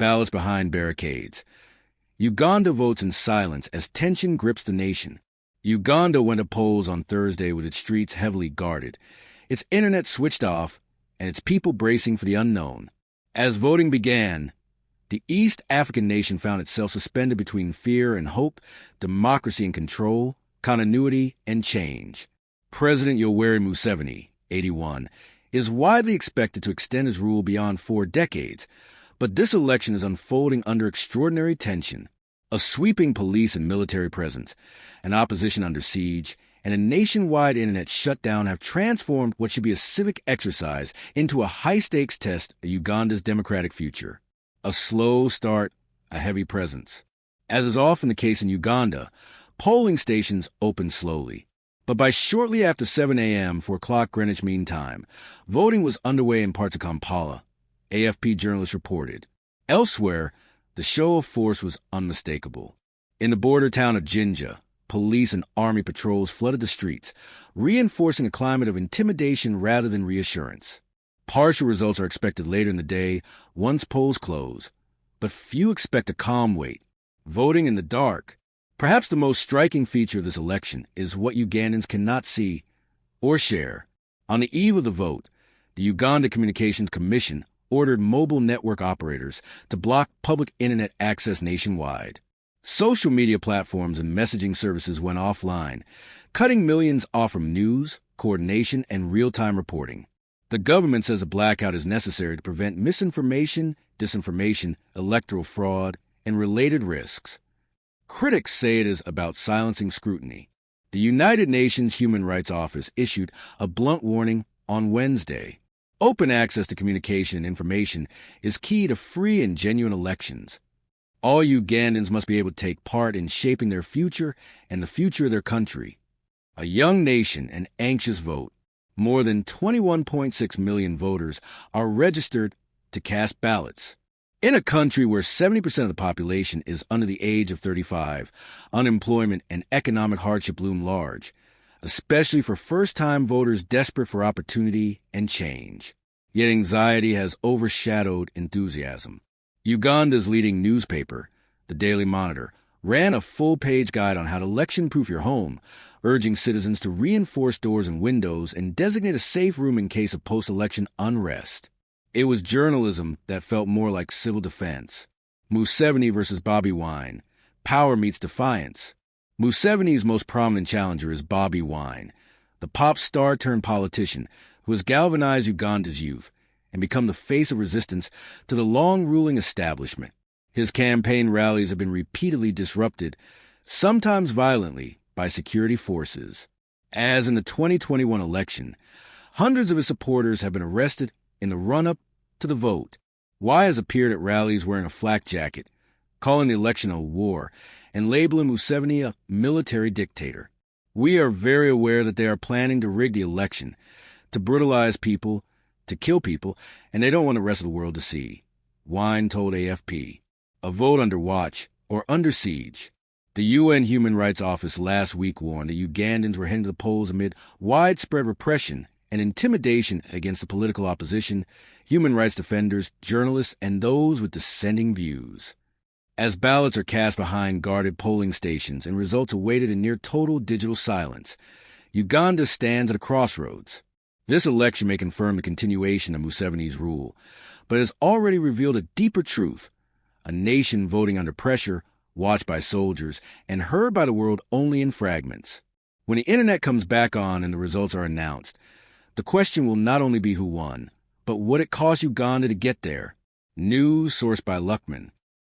ballots behind barricades. Uganda votes in silence as tension grips the nation. Uganda went to polls on Thursday with its streets heavily guarded, its internet switched off, and its people bracing for the unknown. As voting began, the East African nation found itself suspended between fear and hope, democracy and control, continuity and change. President Yoweri Museveni, 81, is widely expected to extend his rule beyond 4 decades, but this election is unfolding under extraordinary tension. A sweeping police and military presence, an opposition under siege, and a nationwide internet shutdown have transformed what should be a civic exercise into a high-stakes test of Uganda's democratic future. A slow start, a heavy presence. As is often the case in Uganda, polling stations opened slowly. But by shortly after 7 a.m. 4 o'clock Greenwich Mean Time, voting was underway in parts of Kampala, AFP journalists reported. Elsewhere, the show of force was unmistakable. In the border town of Jinja, police and army patrols flooded the streets, reinforcing a climate of intimidation rather than reassurance. Partial results are expected later in the day once polls close, but few expect a calm wait. Voting in the dark. Perhaps the most striking feature of this election is what Ugandans cannot see or share. On the eve of the vote, the Uganda Communications Commission ordered mobile network operators to block public internet access nationwide. Social media platforms and messaging services went offline, cutting millions off from news, coordination, and real-time reporting. The government says a blackout is necessary to prevent misinformation, disinformation, electoral fraud, and related risks. Critics say it is about silencing scrutiny. The United Nations Human Rights Office issued a blunt warning on Wednesday. Open access to communication and information is key to free and genuine elections. All Ugandans must be able to take part in shaping their future and the future of their country. A young nation, an anxious vote. More than 21.6 million voters are registered to cast ballots. In a country where 70% of the population is under the age of 35, unemployment and economic hardship loom large, especially for first-time voters desperate for opportunity and change. Yet anxiety has overshadowed enthusiasm. Uganda's leading newspaper, the Daily Monitor, ran a full-page guide on how to election-proof your home, urging citizens to reinforce doors and windows and designate a safe room in case of post-election unrest. It was journalism that felt more like civil defense. Museveni versus Bobi Wine. Power meets defiance. Museveni's most prominent challenger is Bobi Wine, the pop star turned politician who has galvanized Uganda's youth and become the face of resistance to the long-ruling establishment. His campaign rallies have been repeatedly disrupted, sometimes violently, by security forces. As in the 2021 election, hundreds of his supporters have been arrested in the run-up to the vote. Y has appeared at rallies wearing a flak jacket, calling the election a war, and labeling Museveni a military dictator. We are very aware that they are planning to rig the election, to brutalize people, to kill people, and they don't want the rest of the world to see. Wine told AFP. A vote under watch or under siege. The UN Human Rights Office last week warned that Ugandans were heading to the polls amid widespread repression and intimidation against the political opposition, human rights defenders, journalists, and those with dissenting views. As ballots are cast behind guarded polling stations and results awaited in near total digital silence, Uganda stands at a crossroads. This election may confirm the continuation of Museveni's rule, but has already revealed a deeper truth: a nation voting under pressure, watched by soldiers, and heard by the world only in fragments. When the internet comes back on and the results are announced, the question will not only be who won, but what it cost Uganda to get there. News sourced by Luckman.